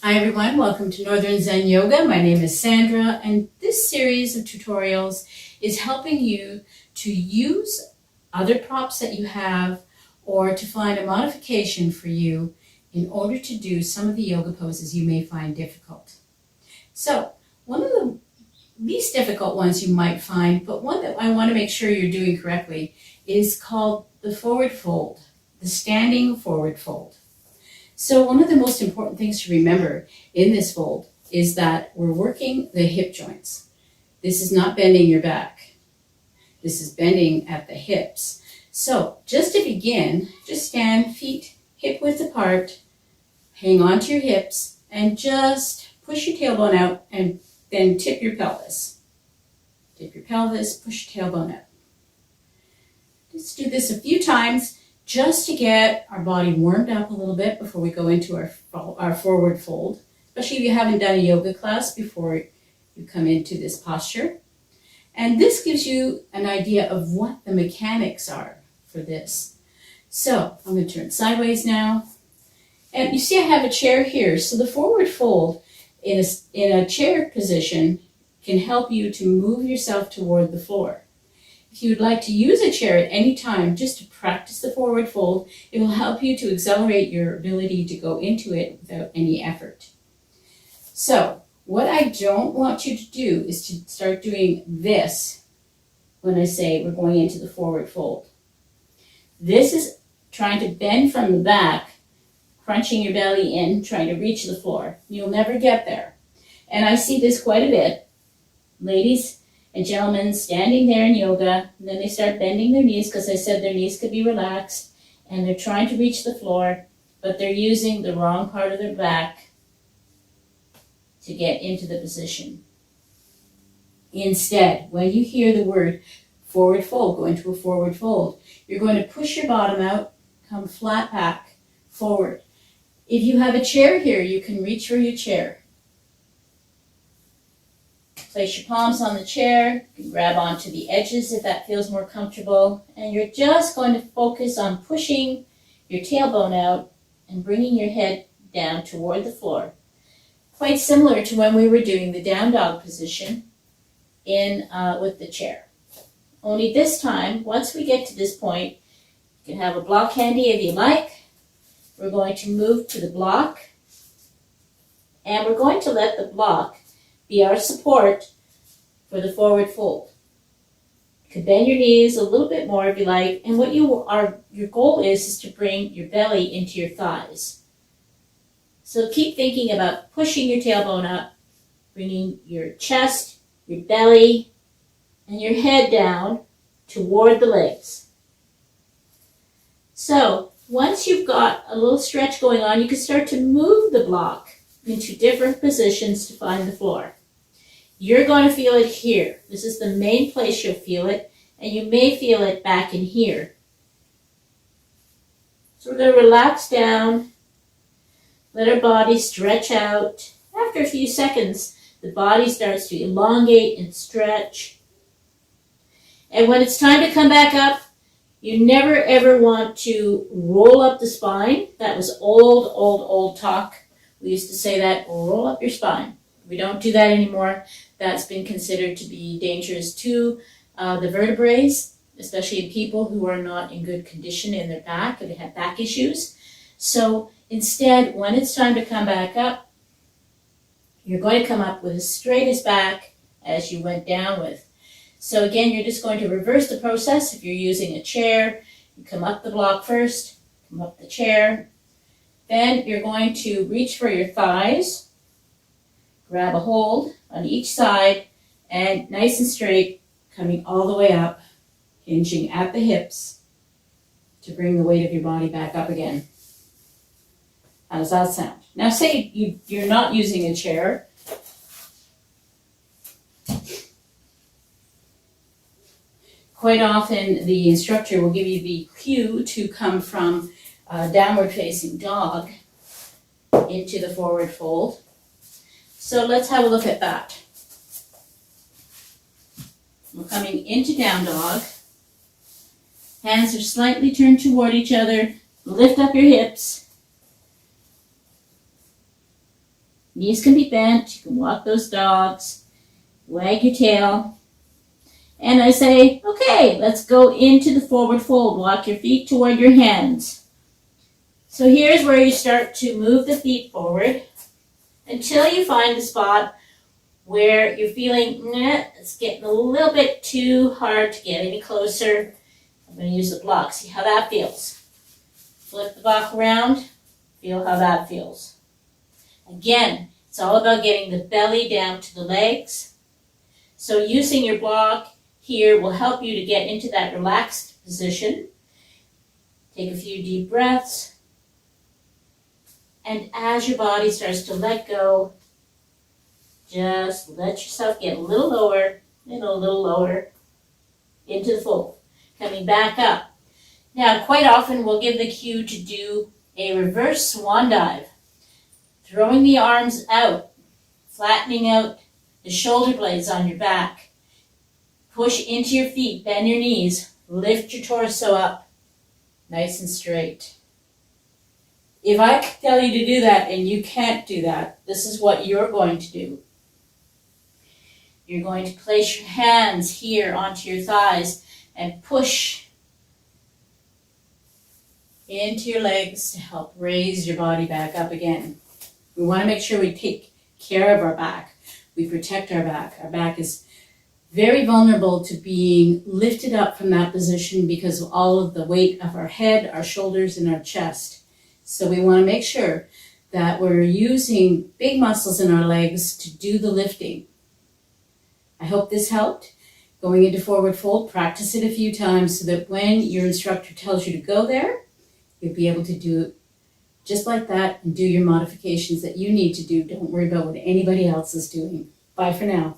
Hi everyone, welcome to Northern Zen Yoga. My name is Sandra, and this series of tutorials is helping you to use other props that you have or to find a modification for you in order to do some of the yoga poses you may find difficult. So, one of the least difficult ones you might find, but one that I want to make sure you're doing correctly, is called the forward fold, the standing forward fold. So one of the most important things to remember in this fold is that we're working the hip joints. This is not bending your back. This is bending at the hips. So just to begin, just stand feet hip width apart, hang on to your hips, and just push your tailbone out and then tip your pelvis. Tip your pelvis, push your tailbone out. Just do this a few times, just to get our body warmed up a little bit before we go into our forward fold, especially if you haven't done a yoga class before you come into this posture. And this gives you an idea of what the mechanics are for this. So I'm going to turn sideways now. And you see I have a chair here. So the forward fold in a chair position can help you to move yourself toward the floor. If you would like to use a chair at any time just to practice the forward fold, it will help you to accelerate your ability to go into it without any effort. So, what I don't want you to do is to start doing this when I say we're going into the forward fold. This is trying to bend from the back, crunching your belly in, trying to reach the floor. You'll never get there. And I see this quite a bit. Ladies and gentlemen standing there in yoga, and then they start bending their knees because I said their knees could be relaxed, and they're trying to reach the floor, but they're using the wrong part of their back to get into the position. Instead, when you hear the word forward fold, go into a forward fold, you're going to push your bottom out, come flat back, forward. If you have a chair here, you can reach for your chair. Place your palms on the chair, you can grab onto the edges if that feels more comfortable, and you're just going to focus on pushing your tailbone out and bringing your head down toward the floor. Quite similar to when we were doing the down dog position with the chair. Only this time, once we get to this point, you can have a block handy if you like. We're going to move to the block, and we're going to let the block be our support for the forward fold. You can bend your knees a little bit more if you like, and what your goal is to bring your belly into your thighs. So keep thinking about pushing your tailbone up, bringing your chest, your belly, and your head down toward the legs. So once you've got a little stretch going on, you can start to move the block into different positions to find the floor. You're going to feel it here. This is the main place you'll feel it, and you may feel it back in here. So we're going to relax down, let our body stretch out. After a few seconds, the body starts to elongate and stretch. And when it's time to come back up, you never ever want to roll up the spine. That was old talk. We used to say that, roll up your spine. We don't do that anymore. That's been considered to be dangerous to the vertebrae, especially in people who are not in good condition in their back or they have back issues. So instead, when it's time to come back up, you're going to come up with as straight as back as you went down with. So again, you're just going to reverse the process. If you're using a chair, you come up the block first, come up the chair. Then you're going to reach for your thighs, grab a hold on each side, and nice and straight, coming all the way up, hinging at the hips to bring the weight of your body back up again. How does that sound? Now say you're not using a chair. Quite often the instructor will give you the cue to come from downward facing dog into the forward fold. So let's have a look at that. We're coming into down dog. Hands are slightly turned toward each other. Lift up your hips. Knees can be bent. You can walk those dogs. Wag your tail. And I say, okay, let's go into the forward fold. Walk your feet toward your hands. So here's where you start to move the feet forward until you find the spot where you're feeling, it's getting a little bit too hard to get any closer. I'm going to use the block. See how that feels. Flip the block around. Feel how that feels. Again, it's all about getting the belly down to the legs. So using your block here will help you to get into that relaxed position. Take a few deep breaths. And as your body starts to let go, just let yourself get a little lower and a little lower into the fold. Coming back up. Now, quite often we'll give the cue to do a reverse swan dive. Throwing the arms out, flattening out the shoulder blades on your back. Push into your feet, bend your knees, lift your torso up, nice and straight. If I tell you to do that and you can't do that, this is what you're going to do. You're going to place your hands here onto your thighs and push into your legs to help raise your body back up again. We want to make sure we take care of our back. We protect our back. Our back is very vulnerable to being lifted up from that position because of all of the weight of our head, our shoulders, and our chest. So we want to make sure that we're using big muscles in our legs to do the lifting. I hope this helped. Going into forward fold, practice it a few times so that when your instructor tells you to go there, you'll be able to do it just like that and do your modifications that you need to do. Don't worry about what anybody else is doing. Bye for now.